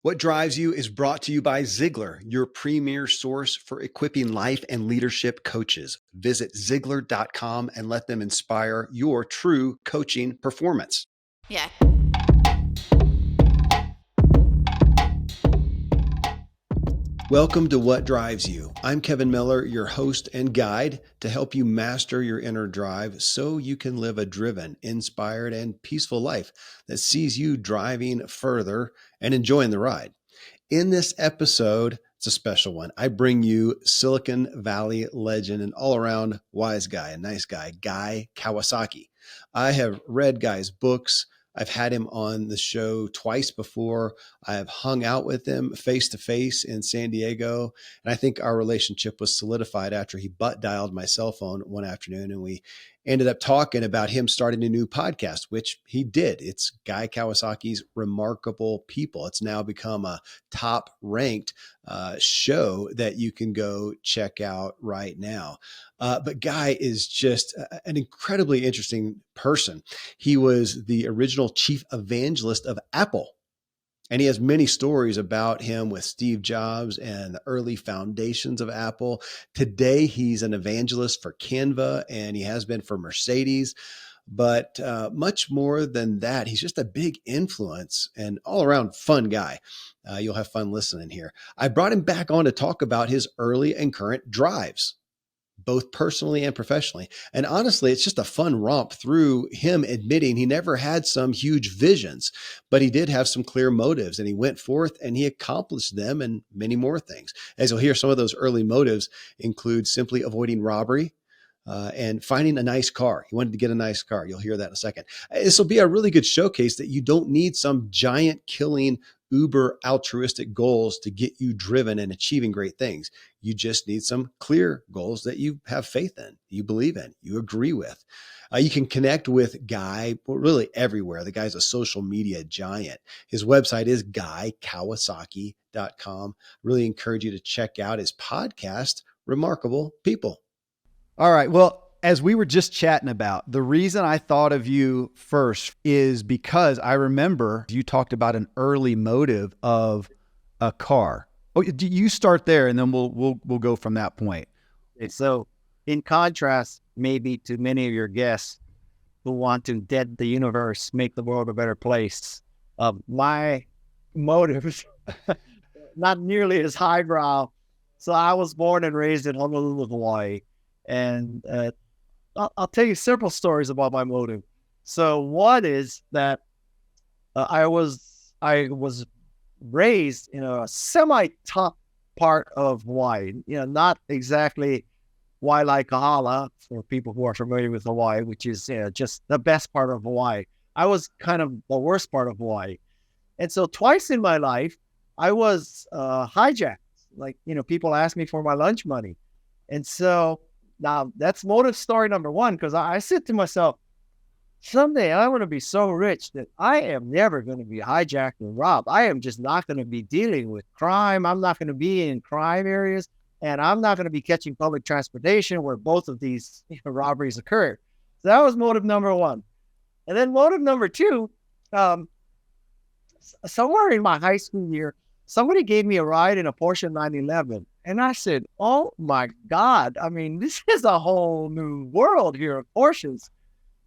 What Drives You is brought to you by Ziegler, your premier source for equipping life and leadership coaches. Visit Ziegler.com and let them inspire your true coaching performance. Yeah. Welcome to What Drives You. I'm Kevin Miller, your host and guide to help you master your inner drive so you can live a driven, inspired, and peaceful life that sees you driving further and enjoying the ride. In this episode, it's a special one. I bring you Silicon Valley legend and all-around wise guy, a nice guy, Guy Kawasaki. I have read Guy's books. I've had him on the show twice before. I have hung out with him face to face in San Diego. And I think our relationship was solidified after he butt dialed my cell phone one afternoon and we ended up talking about him starting a new podcast, which he did. It's Guy Kawasaki's Remarkable People. It's now become a top ranked show that you can go check out right now. But Guy is just an incredibly interesting person. He was the original chief evangelist of Apple. And he has many stories about him with Steve Jobs and the early foundations of Apple. Today, he's an evangelist for Canva, and he has been for Mercedes. But much more than that, he's just a big influence and all around fun guy. You'll have fun listening here. I brought him back on to talk about his early and current drives, both personally and professionally. And honestly, it's just a fun romp through him admitting he never had some huge visions, but he did have some clear motives and he went forth and he accomplished them and many more things. As you'll hear, some of those early motives include simply avoiding robbery, and finding a nice car. He wanted to get a nice car. You'll hear that in a second. This will be a really good showcase that you don't need some giant killing uber altruistic goals to get you driven and achieving great things. You just need some clear goals that you have faith in, you believe in, you agree with. You can connect with Guy really everywhere. The guy's a social media giant. His website is guykawasaki.com. Really encourage you to check out his podcast, Remarkable People. All right. Well, as we were just chatting about, the reason I thought of you first is because I remember you talked about an early motive of a car. Oh, do you start there and then we'll go from that point. So in contrast, maybe to many of your guests who want to dead the universe, make the world a better place, my motives, not nearly as highbrow. So I was born and raised in Honolulu, Hawaii. And I'll tell you several stories about my motive. So one is that I was raised in a semi-top part of Hawaii. Not exactly Waialaikahala for people who are familiar with Hawaii, which is just the best part of Hawaii. I was kind of the worst part of Hawaii, and so twice in my life I was hijacked. Like people ask me for my lunch money, and so. Now, that's motive story number one, because I said to myself, someday I want to be so rich that I am never going to be hijacked and robbed. I am just not going to be dealing with crime. I'm not going to be in crime areas, and I'm not going to be catching public transportation where both of these robberies occurred. So that was motive number one. And then motive number two, somewhere in my high school year, somebody gave me a ride in a Porsche 911. And I said, oh my God, I mean, this is a whole new world here of Porsches.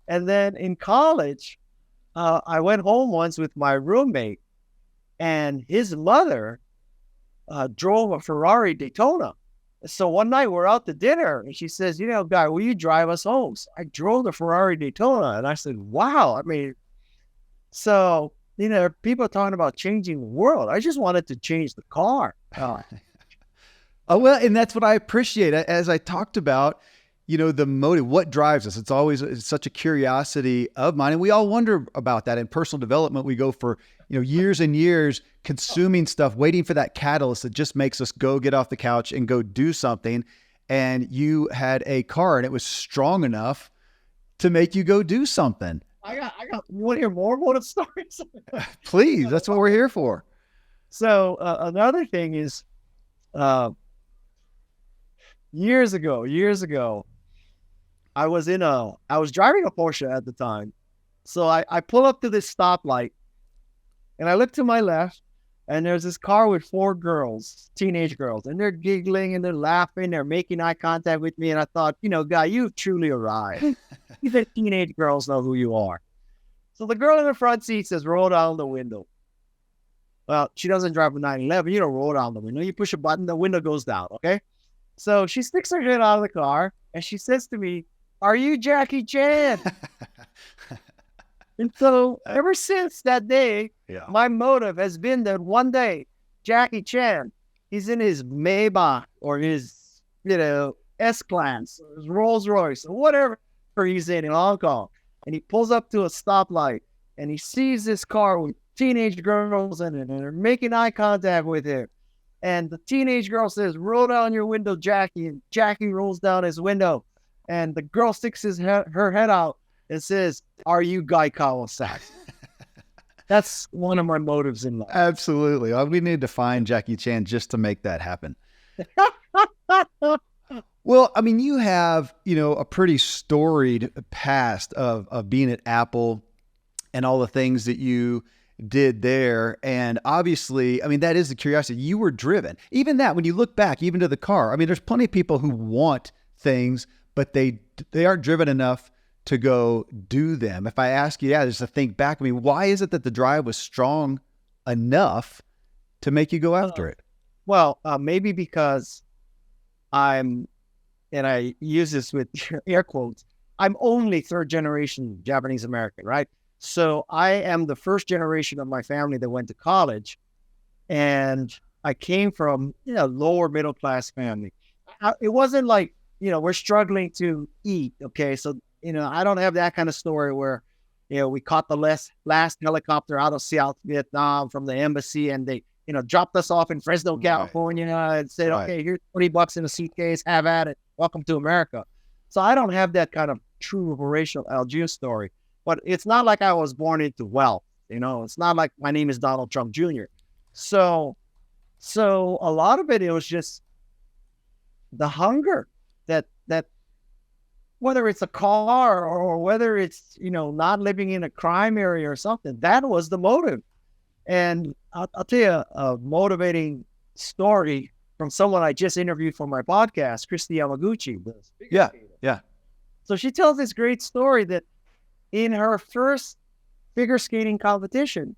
And then in college, I went home once with my roommate, and his mother drove a Ferrari Daytona. So one night we're out to dinner, and she says, Guy, will you drive us home? So I drove the Ferrari Daytona, and I said, wow, I mean, so, people are talking about changing the world. I just wanted to change the car. Oh, well, and that's what I appreciate. As I talked about, the motive, what drives us. It's such a curiosity of mine. And we all wonder about that. In personal development, we go for, years and years consuming stuff, waiting for that catalyst that just makes us go get off the couch and go do something. And you had a car and it was strong enough to make you go do something. I got, you want to hear more motive stories? Please, that's what we're here for. So another thing is, years ago, I was driving a Porsche at the time. So I pull up to this stoplight and I look to my left And there's this car with 4 girls, teenage girls, and they're giggling and they're laughing. They're making eye contact with me. And I thought, guy, you've truly arrived. Even teenage girls know who you are. So the girl in the front seat says, roll down the window. Well, she doesn't drive a 911. You don't roll down the window. You push a button, the window goes down, okay? So she sticks her head out of the car and she says to me, are you Jackie Chan? And so ever since that day, my motive has been that one day, Jackie Chan, he's in his Maybach or his, S-Class or his Rolls Royce or whatever he's in Hong Kong. And he pulls up to a stoplight and he sees this car with teenage girls in it and they're making eye contact with him. And the teenage girl says, roll down your window, Jackie. And Jackie rolls down his window. And the girl sticks her head out and says, are you Guy Kawasaki? That's one of my motives in life. Absolutely. We need to find Jackie Chan just to make that happen. Well, I mean, you have, a pretty storied past of being at Apple and all the things that you did there. And obviously, I mean, that is the curiosity. You were driven. Even that, when you look back, even to the car, I mean, there's plenty of people who want things, but they aren't driven enough to go do them. If I ask you, just to think back, I mean, why is it that the drive was strong enough to make you go after it? Well, maybe because and I use this with air quotes, I'm only 3rd generation Japanese American, right? So I am the 1st generation of my family that went to college, and I came from, lower middle class family. It wasn't like, we're struggling to eat. Okay. So, I don't have that kind of story where, we caught the last helicopter out of South Vietnam from the embassy and they, dropped us off in Fresno, California and said, okay, here's $20 in a suitcase, have at it. Welcome to America. So I don't have that kind of true Horatio Algier story, but it's not like I was born into wealth. It's not like my name is Donald Trump Jr. So a lot of it was just the hunger that whether it's a car or whether it's, not living in a crime area or something, that was the motive. And I'll tell you a motivating story from someone I just interviewed for my podcast, Christy Yamaguchi. Yeah. So she tells this great story that in her first figure skating competition,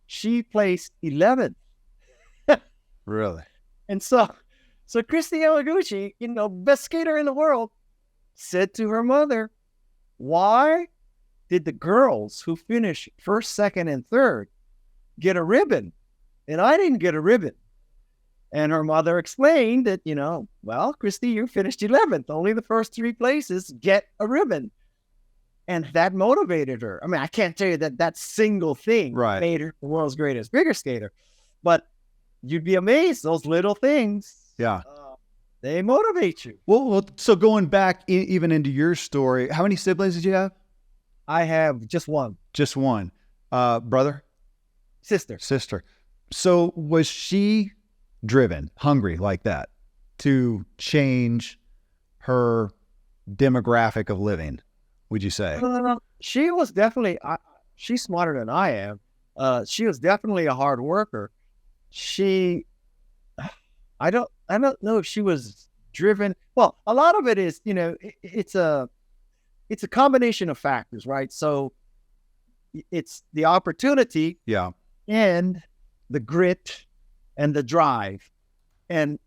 she placed 11th. Really? And so Christy Yamaguchi, best skater in the world, said to her mother, why did the girls who finished 1st, 2nd, and 3rd get a ribbon and I didn't get a ribbon? And her mother explained that, well, Christy, you finished 11th. Only the first 3 places get a ribbon. And that motivated her. I mean, I can't tell you that single thing made her the world's greatest figure skater, but you'd be amazed. Those little things. Yeah. They motivate you. Well, so going back even into your story, how many siblings did you have? I have just one. Just one. Brother? Sister. So was she driven, hungry like that to change her demographic of living, would you say? She was definitely, she's smarter than I am. She was definitely a hard worker. I don't know if she was driven. Well, a lot of it is, it's a combination of factors, right? So it's the opportunity, and the grit and the drive, and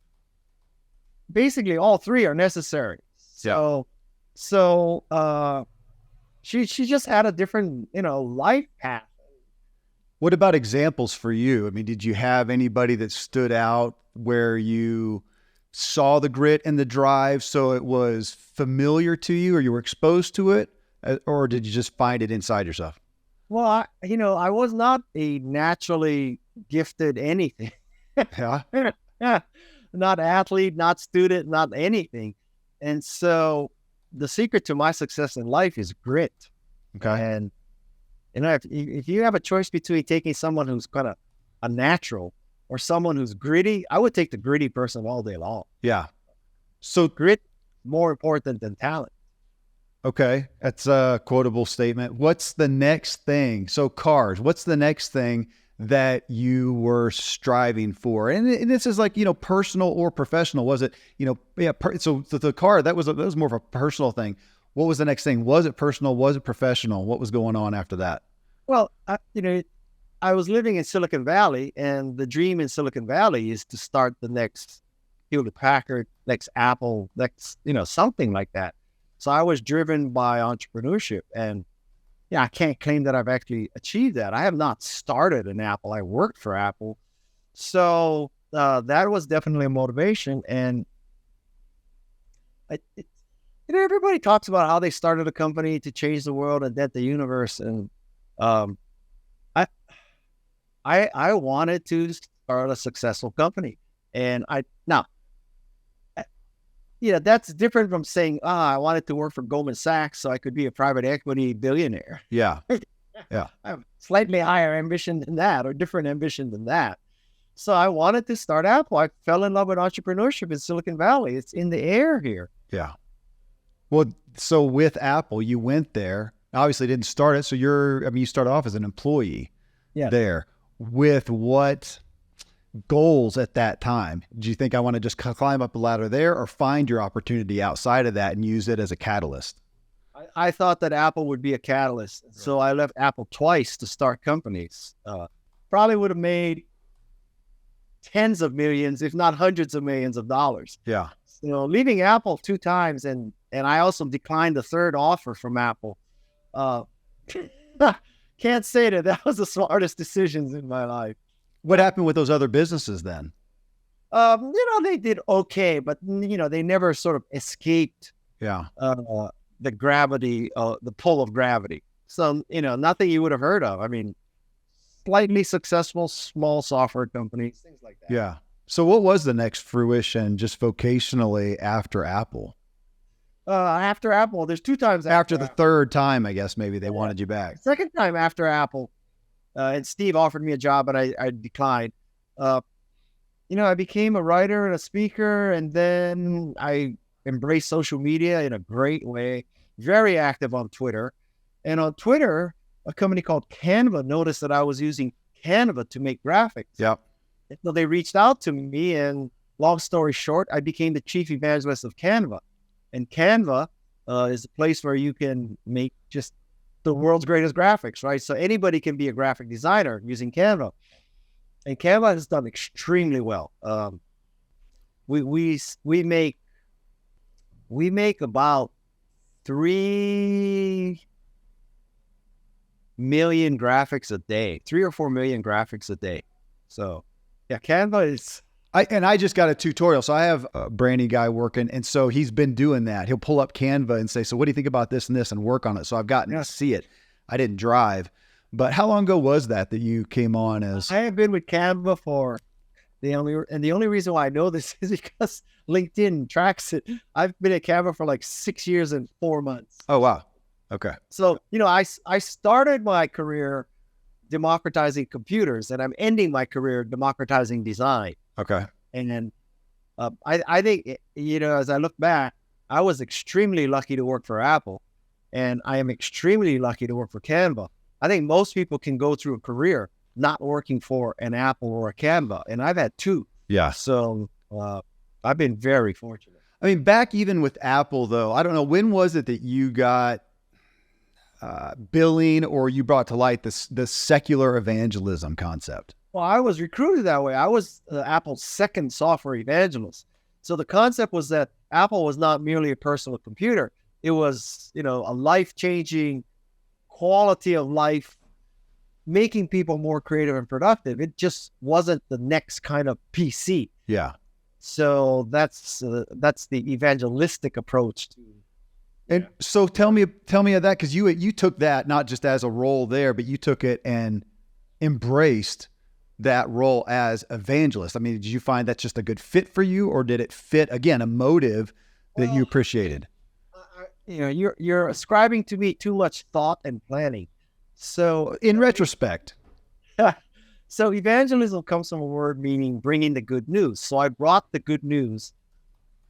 basically all 3 are necessary. So she just had a different, life path. What about examples for you? I mean, did you have anybody that stood out where you saw the grit and the drive, so it was familiar to you or you were exposed to it, or did you just find it inside yourself? Well, I was not a naturally gifted anything. Not athlete, not student, not anything. And so the secret to my success in life is grit. Okay. And if you have a choice between taking someone who's kind of a natural or someone who's gritty, I would take the gritty person all day long. Yeah. So grit more important than talent. Okay. That's a quotable statement. What's the next thing? So cars, what's the next thing that you were striving for? And this is like, personal or professional. Was it, so the car, that was more of a personal thing. What was the next thing? Was it personal? Was it professional? What was going on after that? Well, I was living in Silicon Valley, and the dream in Silicon Valley is to start the next Hewlett Packard, next Apple, next, something like that. So I was driven by entrepreneurship, and I can't claim that I've actually achieved that. I have not started an Apple. I worked for Apple. So that was definitely a motivation. And everybody talks about how they started a company to change the world and dent the universe. And I wanted to start a successful company. And that's different from saying, I wanted to work for Goldman Sachs so I could be a private equity billionaire. Yeah. I have slightly higher ambition than that, or different ambition than that. So I wanted to start Apple. I fell in love with entrepreneurship in Silicon Valley. It's in the air here. Yeah. Well, so with Apple, you went there, obviously didn't start it. So you started off as an employee there. With what goals at that time? Do you think I want to just climb up the ladder there, or find your opportunity outside of that and use it as a catalyst? I thought that Apple would be a catalyst. Right. So I left Apple twice to start companies. Probably would have made tens of millions, if not hundreds of millions of dollars. Yeah. So leaving Apple 2 times, and I also declined the third offer from Apple. Can't say that was the smartest decisions in my life. What happened with those other businesses then? They did okay, but they never sort of escaped the gravity, the pull of gravity. So, nothing you would have heard of. I mean, slightly successful small software companies, things like that. Yeah. So what was the next fruition just vocationally after Apple? After Apple, there's 2 times after the third time, I guess maybe they wanted you back. Second time after Apple, and Steve offered me a job, but I declined. I became a writer and a speaker, and then I embraced social media in a great way. Very active on Twitter. And on Twitter, a company called Canva noticed that I was using Canva to make graphics. Yep. So they reached out to me, and long story short, I became the chief evangelist of Canva. And Canva is a place where you can make just the world's greatest graphics, right? So anybody can be a graphic designer using Canva. And Canva has done extremely well. We make about 3 million graphics a day, 3 or 4 million graphics a day. So Canva is. I just got a tutorial. So I have a branding guy working, and so he's been doing that. He'll pull up Canva and say, so what do you think about this and this, and work on it. So I've gotten to see it. I didn't drive, but how long ago was that you came on as? I have been with Canva for the only reason why I know this is because LinkedIn tracks it. I've been at Canva for like 6 years and 4 months. Oh, wow. Okay. So, I started my career democratizing computers, and I'm ending my career democratizing design. Okay. And then I think, as I look back, I was extremely lucky to work for Apple, and I am extremely lucky to work for Canva. I think most people can go through a career not working for an Apple or a Canva, and I've had 2. Yeah. So I've been very fortunate. I mean, back even with Apple, though, I don't know, when was it that you got billing, or you brought to light the secular evangelism concept? Well, I was recruited that way. I was Apple's second software evangelist. So the concept was that Apple was not merely a personal computer. It was, a life-changing quality of life, making people more creative and productive. It just wasn't the next kind of PC. Yeah. So that's the evangelistic approach to. And so tell me of that, because you took that not just as a role there, but you took it and embraced that role as evangelist. I mean, did you find that's just a good fit for you, or did it fit, again, a motive that you appreciated? You're ascribing to me too much thought and planning. So in retrospect, so evangelism comes from a word meaning bringing the good news. So I brought the good news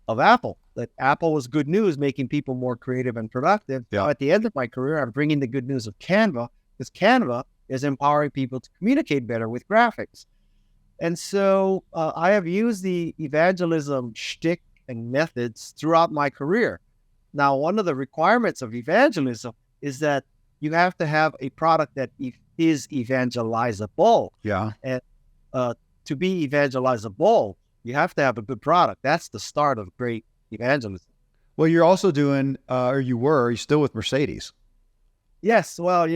of Apple, that Apple was good news, making people more creative and productive. Yeah. Now, at the end of my career, I'm bringing the good news of Canva, because Canva is empowering people to communicate better with graphics. And so I have used the evangelism shtick and methods throughout my career. Now, one of the requirements of evangelism is that you have to have a product that is evangelizable. Yeah. And to be evangelizable, you have to have a good product. That's the start of great evangelism. Well, you're also doing, you're still with Mercedes. Yes. Well,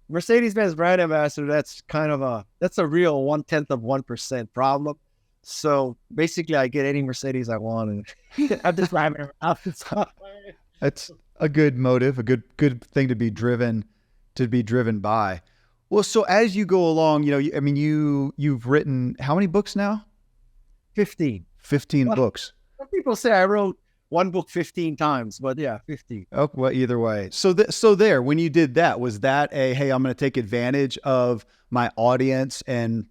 Mercedes-Benz brand ambassador, that's a real 1/10 of 1% problem. So basically I get any Mercedes I want and I'm just driving around. That's a good motive, a good thing to be driven by. Well, so as you go along, you've written how many books now? 15. 15 books. Some people say I wrote one book 15 times, but yeah, 15. Oh, well, either way. So there, when you did that, was that hey, I'm going to take advantage of my audience and,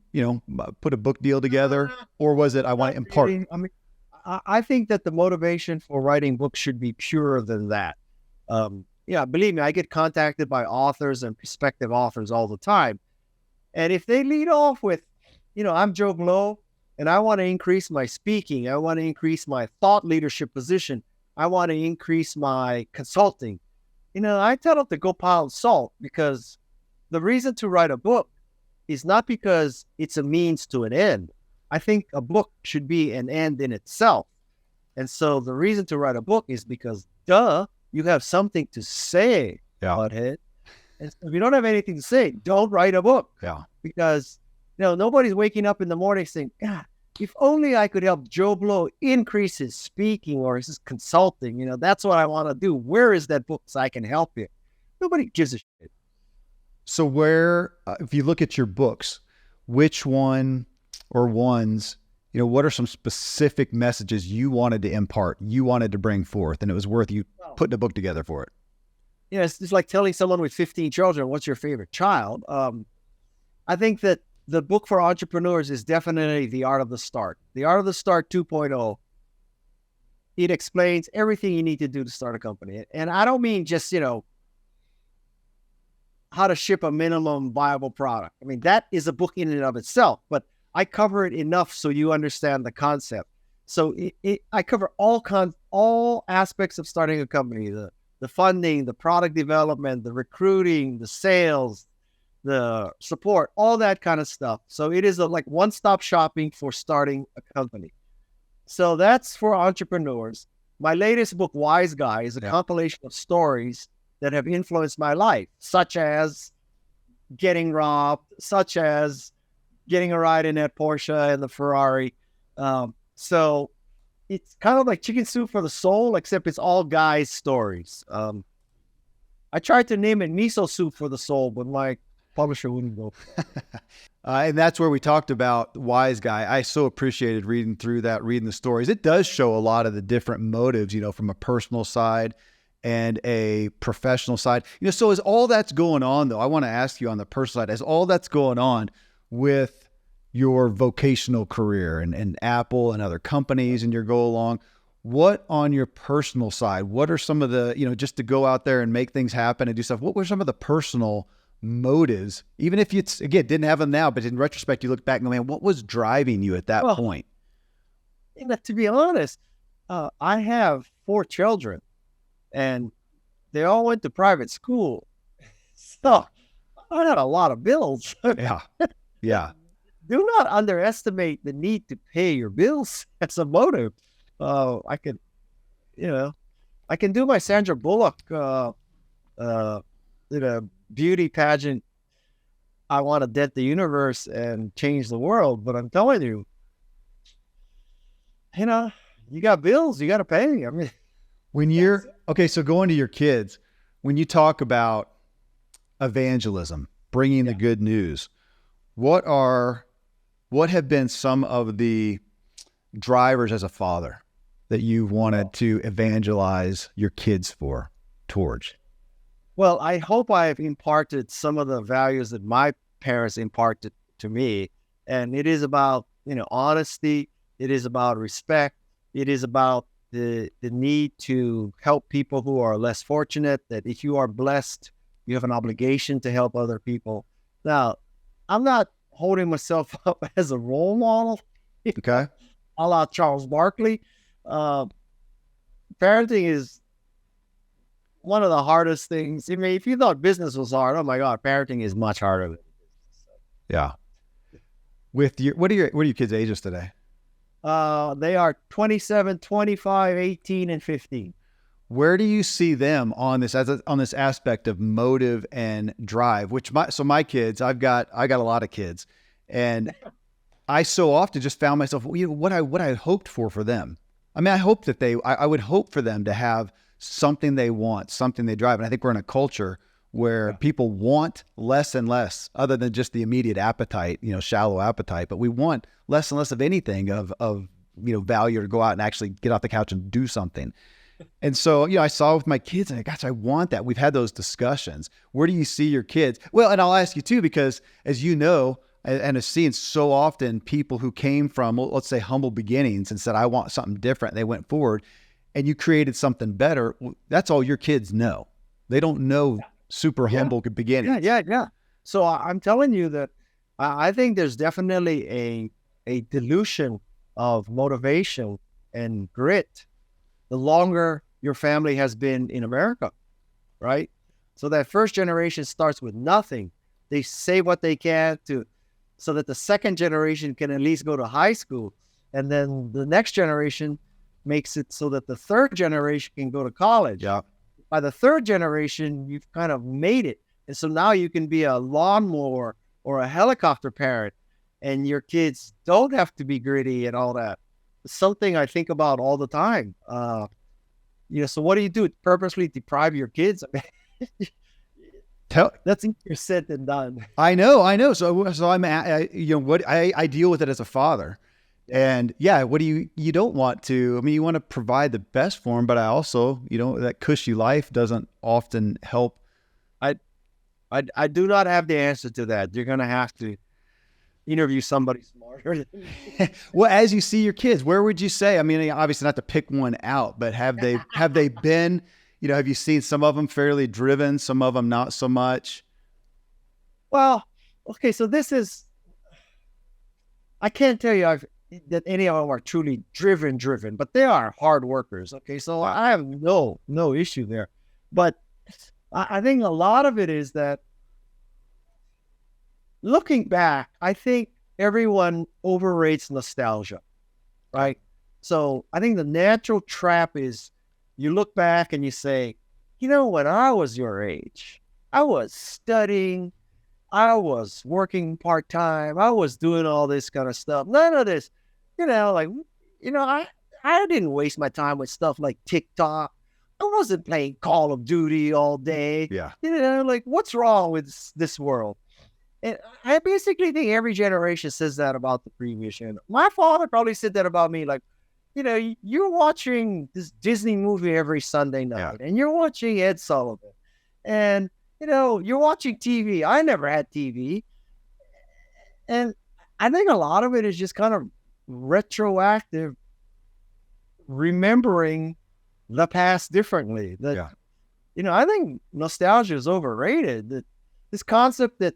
put a book deal together? Or was it, I want to impart? I think that the motivation for writing books should be purer than that. Believe me, I get contacted by authors and prospective authors all the time. And if they lead off with, I'm Joe Blow and I want to increase my speaking, I want to increase my thought leadership position, I want to increase my consulting, I tell them to go pound salt, because the reason to write a book is not because it's a means to an end. I think a book should be an end in itself. And so the reason to write a book is because, you have something to say, butthead. And so if you don't have anything to say, don't write a book. Yeah. Because, nobody's waking up in the morning saying, God, if only I could help Joe Blow increase his speaking or his consulting, that's what I want to do. Where is that book so I can help you? Nobody gives a shit. So where, if you look at your books, which one or ones, what are some specific messages you wanted to impart, you wanted to bring forth, and it was worth you putting a book together for it? It's like telling someone with 15 children, what's your favorite child? I think that the book for entrepreneurs is definitely The Art of the Start. The Art of the Start 2.0. It explains everything you need to do to start a company. And I don't mean just, how to ship a minimum viable product. I mean, that is a book in and of itself, but I cover it enough so you understand the concept. So I cover all aspects of starting a company, the funding, the product development, the recruiting, the sales, the support, all that kind of stuff. So it is like one-stop shopping for starting a company. So that's for entrepreneurs. My latest book, Wise Guy, is a compilation of stories that have influenced my life, such as getting robbed, such as getting a ride in that Porsche and the Ferrari. So it's kind of like Chicken Soup for the Soul, except it's all guys' stories. I tried to name it Miso Soup for the Soul, but my publisher wouldn't go. And that's where we talked about Wise Guy. I so appreciated reading through that, reading the stories. It does show a lot of the different motives, from a personal side and a professional side. So as all that's going on, though, I want to ask you on the personal side, as all that's going on with your vocational career and Apple and other companies and your go along, what on your personal side, what are some of the, just to go out there and make things happen and do stuff, what were some of the personal motives, even if you, again, didn't have them now, but in retrospect, you look back and go, man, what was driving you at that point? To be honest, I have 4 children and they all went to private school. So I had a lot of bills. Yeah. Do not underestimate the need to pay your bills as a motive. I can do my Sandra Bullock, beauty pageant. I want to dent the universe and change the world, but I'm telling you, you got bills, you got to pay. I mean, when you're okay, so going to your kids, when you talk about evangelism, bringing the good news, what have been some of the drivers as a father that you've wanted to evangelize your kids towards? Well, I hope I've imparted some of the values that my parents imparted to me. And it is about, honesty. It is about respect. It is about the need to help people who are less fortunate, that if you are blessed, You have an obligation to help other people. Now, I'm not holding myself up as a role model, Okay. a la Charles Barkley. Uh, Parenting is one of the hardest things. I mean, if you thought business was hard, oh my God, parenting is much harder. Yeah. With your, what are your kids' ages today? They are 27, 25, 18, and 15. Where do you see them on this on this aspect of motive and drive? My kids, I've got a lot of kids, and I so often just found myself, what I hoped for them. I mean, I hope that I would hope for them to have something they want, something they drive. And I think we're in a culture where people want less and less, other than just the immediate appetite, shallow appetite, but we want less and less of anything of value, to go out and actually get off the couch and do something. And so, I saw with my kids, and gosh, I want that. We've had those discussions. Where do you see your kids? Well, and I'll ask you too, because as you know, and have seen so often people who came from, let's say, humble beginnings and said, I want something different. They went forward and you created something better. That's all your kids know. They don't know super humble beginnings. Yeah. So I'm telling you that I think there's definitely a dilution of motivation and grit the longer your family has been in America, right? So that first generation starts with nothing. They save what they can so that the second generation can at least go to high school. And then the next generation makes it so that the third generation can go to college. Yeah. By the third generation, you've kind of made it. And so now you can be a lawnmower or a helicopter parent, and your kids don't have to be gritty and all that. It's something I think about all the time. So what do you do? Purposely deprive your kids? That's easier said than done. I know. So I deal with it as a father, and what do you don't want to, you want to provide the best for them, but I also, that cushy life doesn't often help. I do not have the answer to that. You're going to have to interview somebody smarter than me. Well, as you see your kids, where would you say, obviously not to pick one out, but have they been, have you seen some of them fairly driven, some of them not so much? Well, okay. So I can't tell you that any of them are truly driven, but they are hard workers. Okay. So I have no issue there, but I think a lot of it is that, looking back, I think everyone overrates nostalgia, right? So I think the natural trap is you look back and you say, when I was your age, I was studying, I was working part-time, I was doing all this kind of stuff. None of this, I didn't waste my time with stuff like TikTok. I wasn't playing Call of Duty all day. Yeah. What's wrong with this world? And I basically think every generation says that about the previous generation. My father probably said that about me. You're watching this Disney movie every Sunday night, and you're watching Ed Sullivan, and, you're watching TV. I never had TV. And I think a lot of it is just kind of retroactive, remembering the past differently. I think nostalgia is overrated. That this concept that,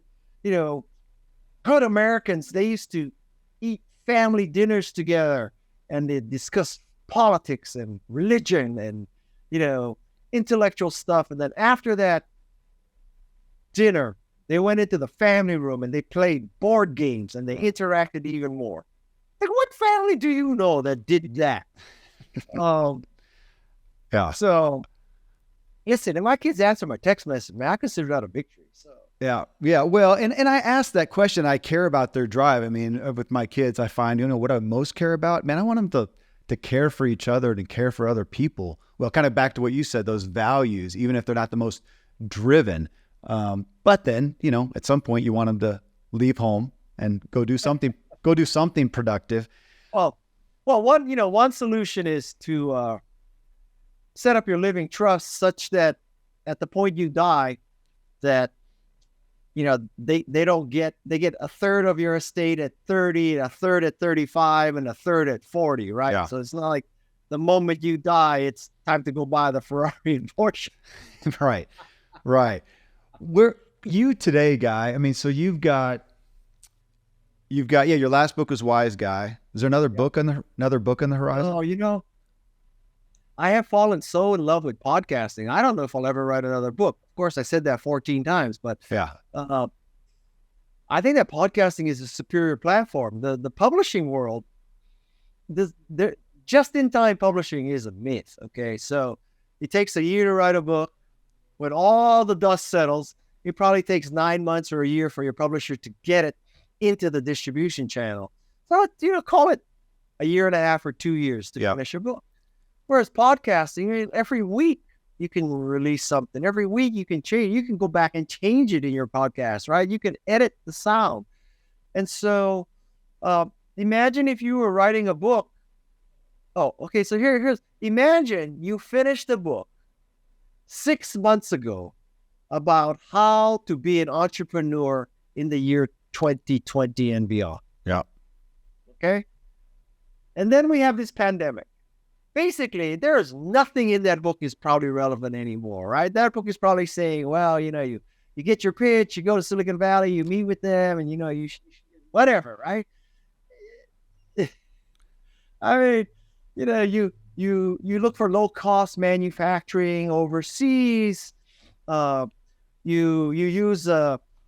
good Americans, they used to eat family dinners together and they discuss politics and religion and, intellectual stuff. And then after that dinner, they went into the family room and they played board games and they interacted even more. What family do you know that did that? So, listen, if my kids answer my text message, man, I consider that a victory. So. Yeah. Well, and I asked that question. I care about their drive. With my kids, I find, what I most care about, man, I want them to care for each other and care for other people. Well, kind of back to what you said, those values, even if they're not the most driven. But then, at some point you want them to leave home and go do something productive. Well, one solution is to set up your living trust such that at the point you die, that they get a third of your estate at 30, a third at 35, and a third at 40, right? Yeah. So it's not like the moment you die, it's time to go buy the Ferrari and Porsche. Right. Where you today, Guy? I mean, so you've got your last book was Wise Guy. Is there another book on the horizon? Oh, I have fallen so in love with podcasting. I don't know if I'll ever write another book. Of course, I said that 14 times, but Yeah. I think that podcasting is a superior platform. The publishing world, just-in-time publishing is a myth. Okay, so it takes a year to write a book. When all the dust settles, it probably takes 9 months or a year for your publisher to get it into the distribution channel. So, call it a year and a half or 2 years to finish your book. Whereas podcasting, every week you can release something. Every week you can change. You can go back and change it in your podcast, right? You can edit the sound. And so imagine if you were writing a book. Oh, okay. So imagine you finished a book 6 months ago about how to be an entrepreneur in the year 2020 and beyond. Yeah. Okay. And then we have this pandemic. Basically, there's nothing in that book is probably relevant anymore, right? That book is probably saying, well, you get your pitch, you go to Silicon Valley, you meet with them, and you whatever, right? I mean, you look for low cost manufacturing overseas. You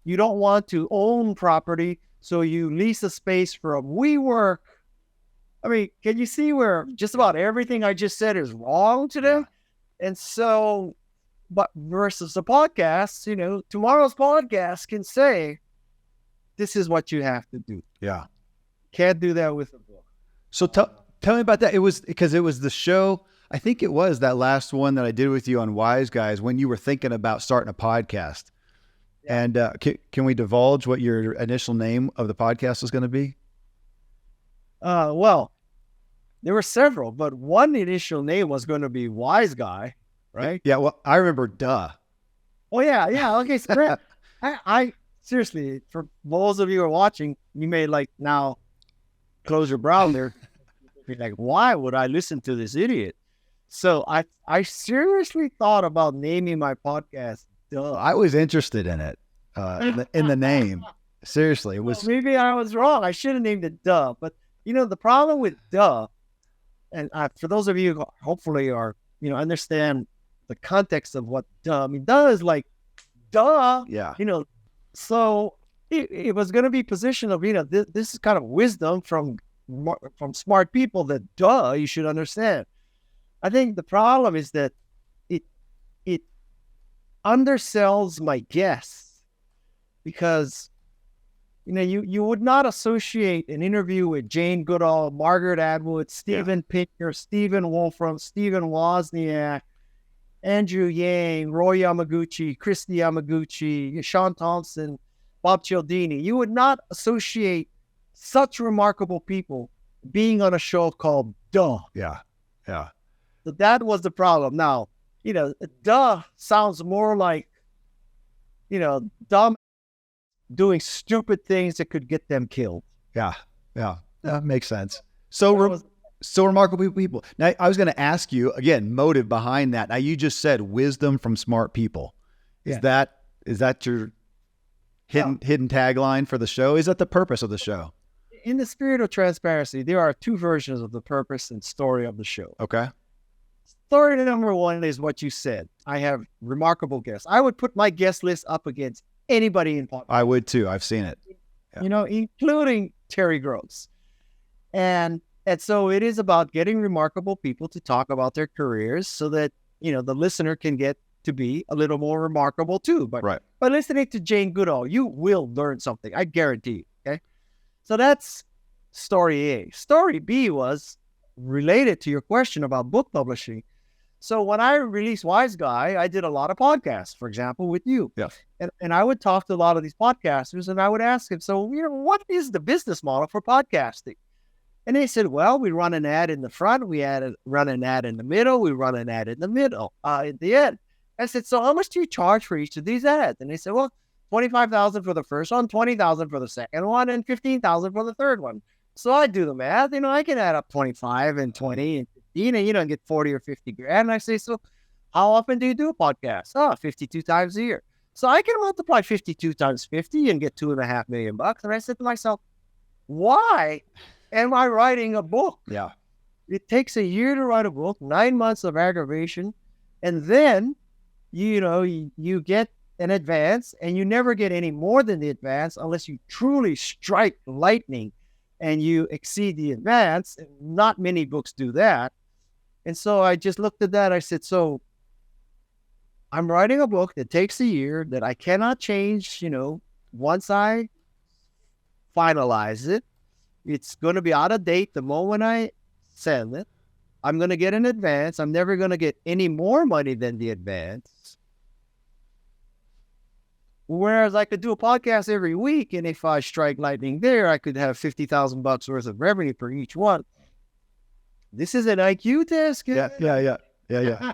don't want to own property, so you lease a space from WeWork. I mean, can you see where just about everything I just said is wrong to them? And so, but versus a podcast, tomorrow's podcast can say, this is what you have to do. Yeah. Can't do that with a book. So tell me about that. It was because it was the show. I think it was that last one that I did with you on Wise Guys when you were thinking about starting a podcast. Yeah. And can we divulge what your initial name of the podcast was going to be? Well, there were several, but one initial name was going to be Wise Guy, right? Yeah. Well, I remember Duh. Oh yeah. Okay. So I seriously, for those of you who are watching, you may now close your browser. Be like, why would I listen to this idiot? So I seriously thought about naming my podcast Duh. I was interested in it, in the name. Seriously, it was. Well, maybe I was wrong. I should have named it Duh. But the problem with Duh, and for those of you who hopefully are understand the context of what Duh. I mean, Duh is like duh. Yeah. So it was going to be positioned of this is kind of wisdom from smart people that duh you should understand. I think the problem is that it undersells my guests because you would not associate an interview with Jane Goodall, Margaret Atwood, Steven Pinker, Stephen Wolfram, Stephen Wozniak, Andrew Yang, Roy Yamaguchi, Christy Yamaguchi, Sean Thompson, Bob Cialdini. You would not associate such remarkable people being on a show called Duh. Yeah. So that was the problem. Now, Duh sounds more like, dumb doing stupid things that could get them killed. Yeah. That makes sense. So remarkable people. Now, I was going to ask you again, motive behind that. Now, you just said wisdom from smart people. Is that your hidden tagline for the show? Is that the purpose of the show? In the spirit of transparency, there are two versions of the purpose and story of the show. Okay. Story number one is what you said. I have remarkable guests. I would put my guest list up against anybody in podcast. I would too. I've seen it. Yeah. Including Terry Gross. And so it is about getting remarkable people to talk about their careers so that, the listener can get to be a little more remarkable too. But by listening to Jane Goodall, you will learn something. I guarantee you. Okay. So that's story A. Story B was related to your question about book publishing. So when I released Wise Guy, I did a lot of podcasts, for example, with you. Yes. And I would talk to a lot of these podcasters and I would ask them, so, what is the business model for podcasting? And they said, well, we run an ad in the front, run an ad in the middle, we run an ad in the middle, at the end. I said, so how much do you charge for each of these ads? And they said, well, $25,000 for the first one, $20,000 for the second one, and $15,000 for the third one. So I do the math, I can add up 25 and 20 and 15 and, get 40 or 50 grand. And I say, so how often do you do a podcast? 52 times a year. So I can multiply 52 times 50 and get $2.5 million. And I said to myself, why am I writing a book? Yeah. It takes a year to write a book, 9 months of aggravation, and then you get an advance, and you never get any more than the advance unless you truly strike lightning and you exceed the advance. Not many books do that. And so I just looked at that. I said, so I'm writing a book that takes a year that I cannot change, once I finalize it. It's going to be out of date the moment I send it. I'm going to get an advance. I'm never going to get any more money than the advance. Whereas I could do a podcast every week, and if I strike lightning there, I could have $50,000 worth of revenue for each one. This is an IQ test, kid. Yeah.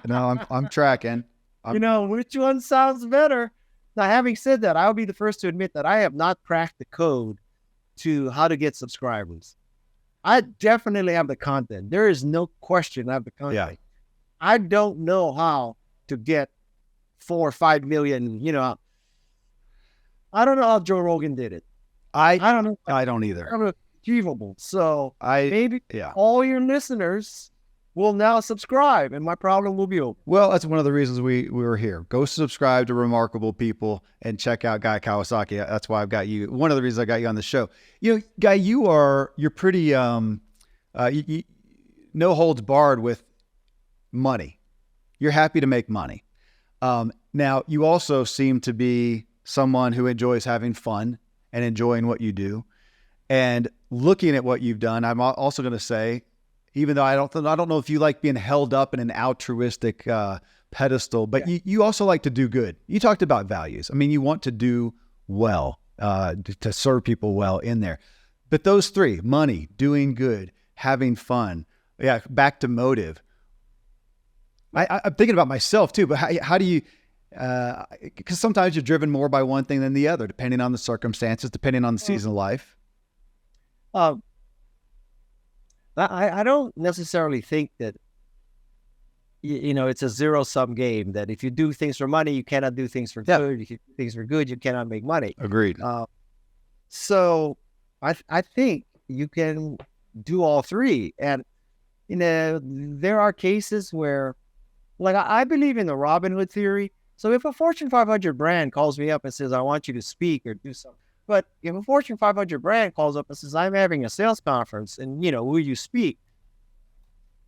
No, I'm tracking. Which one sounds better? Now, having said that, I'll be the first to admit that I have not cracked the code to how to get subscribers. I definitely have the content. There is no question I have the content. Yeah. I don't know how to get 4 or 5 million, I don't know how Joe Rogan did it. I don't know. I don't either. I'm achievable. So maybe yeah. all your listeners will now subscribe and my problem will be over. Well, that's one of the reasons we were here. Go subscribe to Remarkable People and check out Guy Kawasaki. That's why I've got you. One of the reasons I got you on the show. Guy, you're pretty no holds barred with money. You're happy to make money. Now, you also seem to be someone who enjoys having fun and enjoying what you do. And looking at what you've done, I'm also going to say, even though I don't know if you like being held up in an altruistic pedestal, but you also like to do good. You talked about values. I mean, you want to do well, to serve people well in there. But those three, money, doing good, having fun, back to motive. I'm thinking about myself too, but how do you, because sometimes you're driven more by one thing than the other, depending on the circumstances, depending on the season of life. I don't necessarily think that, it's a zero-sum game, that if you do things for money, you cannot do things for good. If you do things for good, you cannot make money. Agreed. So I think you can do all three. And, there are cases where, like, I believe in the Robin Hood theory. So if a Fortune 500 brand calls me up and says, I want you to speak or do something, but if a Fortune 500 brand calls up and says, I'm having a sales conference and, will you speak?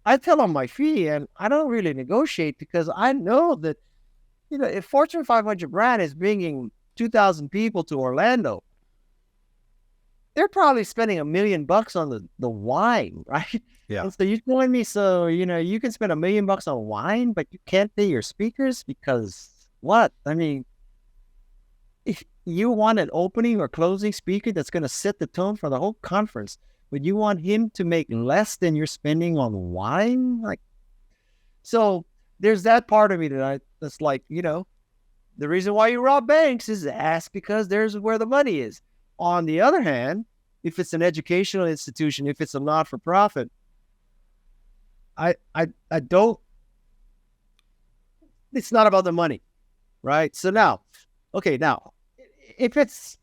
I tell them my fee, and I don't really negotiate, because I know that, if Fortune 500 brand is bringing 2,000 people to Orlando, they're probably spending $1 million on the wine, right? Yeah. And so you're telling me, you can spend $1 million on wine, but you can't pay your speakers because what? I mean, if you want an opening or closing speaker that's going to set the tone for the whole conference, but you want him to make less than you're spending on wine? So there's that part of me that's like, the reason why you rob banks is because there's where the money is. On the other hand, if it's an educational institution, if it's a not-for-profit, I don't, it's not about the money, right? So now, if it's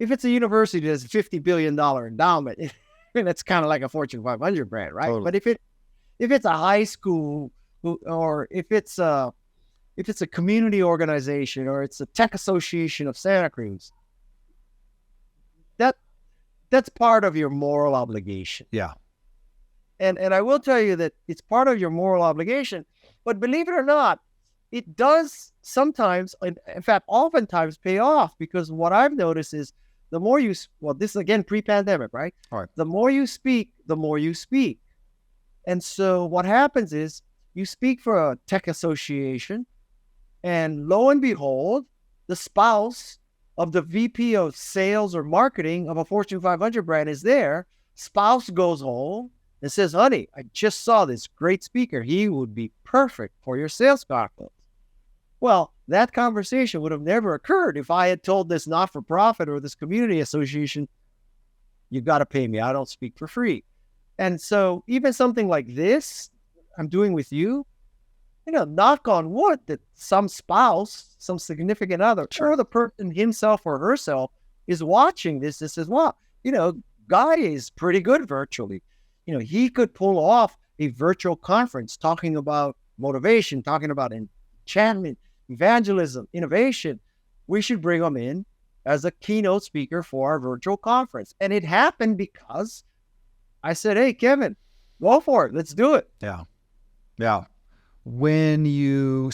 a university that has a $50 billion endowment, that's kind of like a Fortune 500 brand, right? Totally. But if it's a high school, or if it's a community organization, or it's a tech association of Santa Cruz, that's part of your moral obligation. Yeah. And I will tell you that it's part of your moral obligation, but believe it or not, it does sometimes, in fact, oftentimes pay off, because what I've noticed is the more this is again pre-pandemic, right? All right. The more you speak, the more you speak. And so what happens is you speak for a tech association, and lo and behold, the spouse of the VP of sales or marketing of a Fortune 500 brand is there. Spouse goes home and says, honey, I just saw this great speaker. He would be perfect for your sales conference. Well, that conversation would have never occurred if I had told this not-for-profit or this community association, you got to pay me. I don't speak for free. And so even something like this I'm doing with you, knock on wood that some spouse, some significant other, or the person himself or herself is watching this and says, wow, Guy is pretty good virtually. He could pull off a virtual conference talking about motivation, talking about enchantment, evangelism, innovation. We should bring him in as a keynote speaker for our virtual conference. And it happened because I said, hey, Kevin, go for it. Let's do it. Yeah. Yeah. You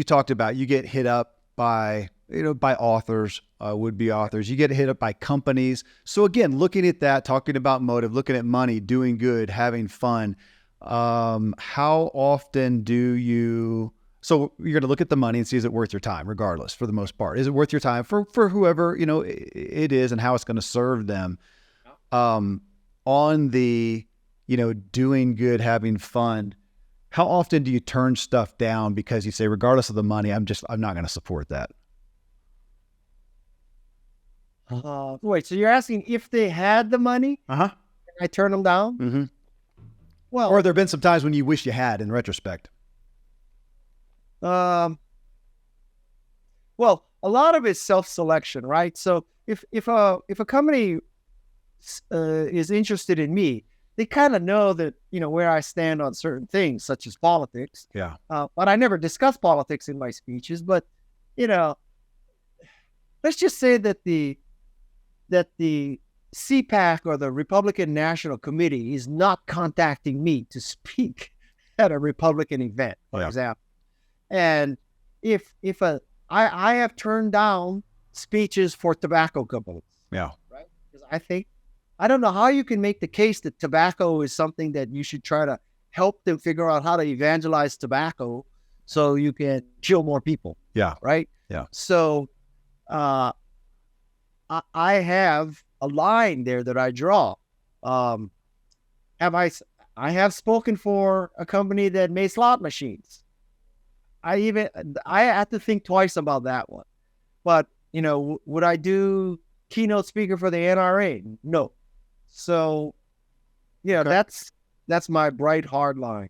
talked about, you get hit up by, by authors, would-be authors, you get hit up by companies. So again, looking at that, talking about motive, looking at money, doing good, having fun. How often so you're going to look at the money and see, is it worth your time, regardless, for the most part? Is it worth your time for whoever, it is, and how it's going to serve them? On the, doing good, having fun, how often do you turn stuff down because you say, regardless of the money, I'm not going to support that? Wait, so you're asking if they had the money? Uh-huh. I turn them down? Mm-hmm. Well, or there have been some times when you wish you had, in retrospect. Well, a lot of it's self-selection, right? So if a company is interested in me, they kind of know that, where I stand on certain things, such as politics. Yeah. But I never discuss politics in my speeches. But, let's just say that the CPAC or the Republican National Committee is not contacting me to speak at a Republican event, for example. And I have turned down speeches for tobacco companies. Yeah. Right. Because I don't know how you can make the case that tobacco is something that you should try to help them figure out how to evangelize tobacco so you can kill more people. Yeah. Right. Yeah. So, I have a line there that I draw. I have spoken for a company that made slot machines. I had to think twice about that one. But, would I do keynote speaker for the NRA? No. So, okay. That's my bright, hard line.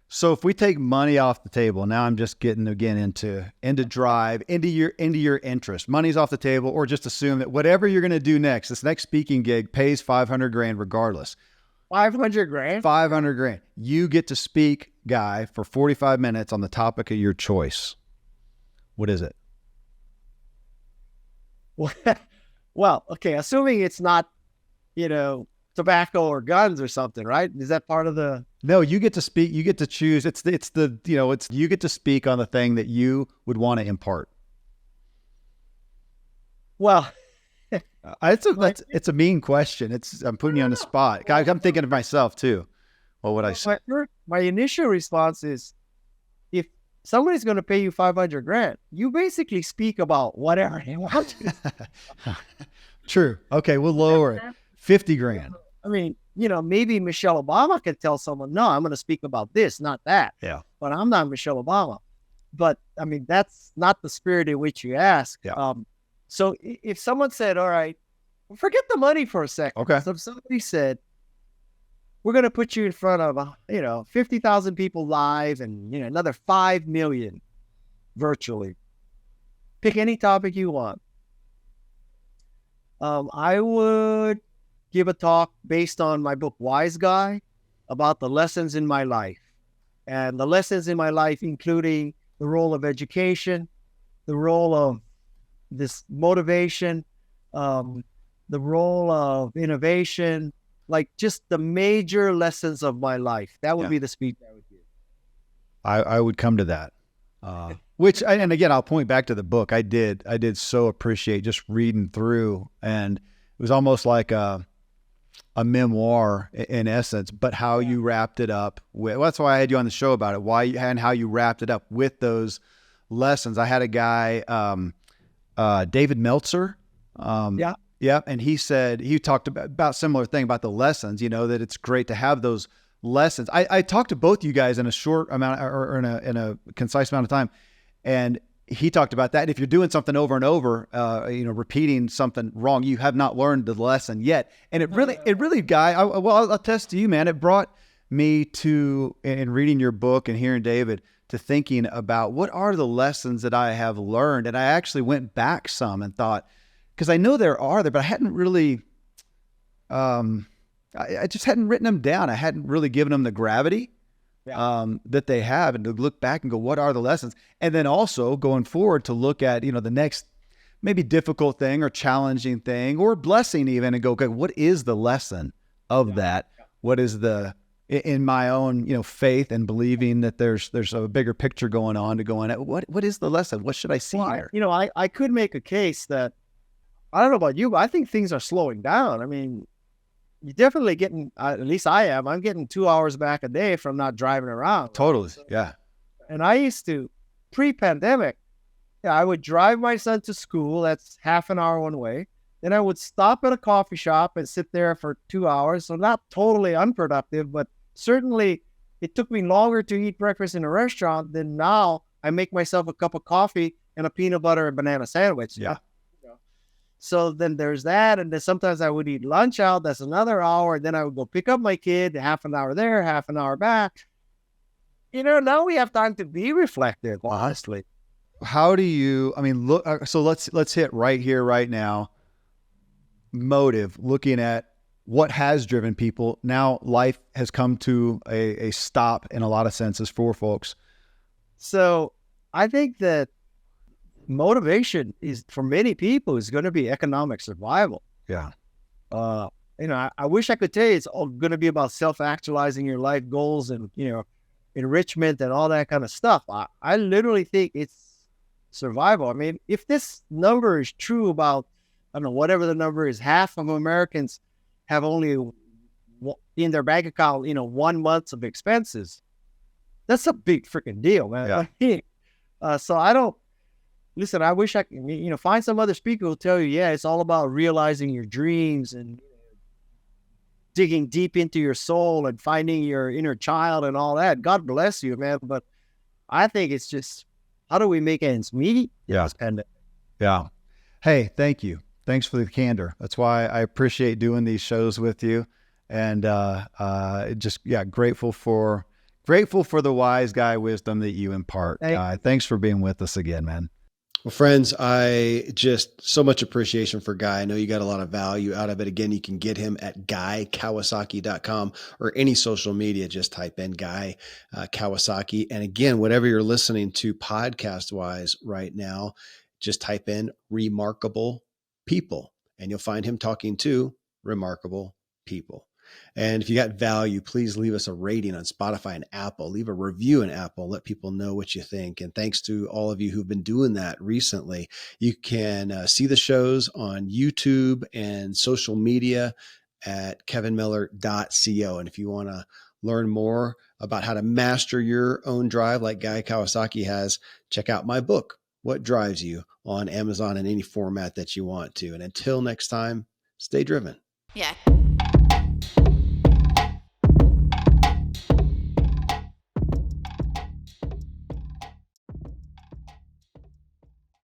So if we take money off the table, now I'm just getting again into drive, into your interest. Money's off the table, or just assume that whatever you're going to do next, this next speaking gig pays $500,000 regardless. $500,000? $500,000. You get to speak, Guy, for 45 minutes on the topic of your choice. What is it? Well, okay, assuming it's not, tobacco or guns or something, right? Is that part of the... No, you get to speak, you get to choose. You get to speak on the thing that you would want to impart. Well, it's a mean question. I'm putting you on the spot. I'm thinking of myself too. What would I say? My initial response is, if somebody's going to pay you $500,000, you basically speak about whatever they want to. True. Okay, we'll lower it. $50,000. I mean, maybe Michelle Obama could tell someone, no, I'm going to speak about this, not that. Yeah. But I'm not Michelle Obama. But I mean, that's not the spirit in which you ask. Yeah. So if someone said, all right, forget the money for a second. Okay. So if somebody said, we're going to put you in front of, 50,000 people live and, another 5 million virtually. Pick any topic you want. I would give a talk based on my book, Wise Guy, about the lessons in my life. And the lessons in my life, including the role of education, the role of this motivation, the role of innovation, like just the major lessons of my life. That would be the speech I would give. I would come to that. And again, I'll point back to the book. I did so appreciate just reading through, and it was almost like a memoir in essence, but how you wrapped it up with, that's why I had you on the show about it, and how you wrapped it up with those lessons. I had a guy, David Meltzer. Yeah. And he talked about similar thing about the lessons, that it's great to have those lessons. I talked to both you guys in a short amount or in a concise amount of time. And he talked about that. If you're doing something over and over, repeating something wrong, you have not learned the lesson yet. And it really, Guy, I'll attest to you, man. It brought me to, in reading your book and hearing David, to thinking about what are the lessons that I have learned. And I actually went back some and thought, because I know there are there, but I hadn't really, I just hadn't written them down. I hadn't really given them the gravity that they have, and to look back and go, what are the lessons? And then also going forward to look at, the next maybe difficult thing or challenging thing or blessing even, and go, okay, what is the lesson of that? What is in my own, faith and believing that there's a bigger picture going on, to go in at what is the lesson? What should I see here? I could make a case that, I don't know about you, but I think things are slowing down. I mean, you're definitely getting, at least I am, I'm getting 2 hours back a day from not driving around. Totally. Yeah. And I used to, pre-pandemic, I would drive my son to school. That's half an hour one way. Then I would stop at a coffee shop and sit there for 2 hours. So not totally unproductive, but certainly it took me longer to eat breakfast in a restaurant than now I make myself a cup of coffee and a peanut butter and banana sandwich. Yeah. So then there's that. And then sometimes I would eat lunch out. That's another hour. Then I would go pick up my kid, half an hour there, half an hour back. Now we have time to be reflective, honestly. How do you, look, so let's hit right here, right now. Motive, looking at what has driven people. Now life has come to a stop in a lot of senses for folks. So I think that motivation is, for many people, is going to be economic survival. Yeah. I wish I could tell you it's all going to be about self-actualizing your life goals and, enrichment and all that kind of stuff. I literally think it's survival. I mean, if this number is true about, I don't know, whatever the number is, half of Americans have only in their bank account, 1 month of expenses. That's a big freaking deal, man. Yeah. So I don't, listen, I wish I could, find some other speaker who'll tell you, yeah, it's all about realizing your dreams and digging deep into your soul and finding your inner child and all that. God bless you, man. But I think it's just, how do we make ends meet? Yeah. Yeah. Hey, thank you. Thanks for the candor. That's why I appreciate doing these shows with you. And grateful for the wise guy wisdom that you impart. Thanks for being with us again, man. Well, friends, I just so much appreciation for Guy. I know you got a lot of value out of it. Again, you can get him at GuyKawasaki.com or any social media. Just type in Guy Kawasaki. And again, whatever you're listening to podcast wise right now, just type in remarkable people and you'll find him talking to remarkable people. And if you got value, please leave us a rating on Spotify and Apple. Leave a review in Apple. Let people know what you think. And thanks to all of you who've been doing that recently. You can see the shows on YouTube and social media at kevinmiller.co. And if you want to learn more about how to master your own drive like Guy Kawasaki has, check out my book, What Drives You, on Amazon in any format that you want to. And until next time, stay driven. Yeah.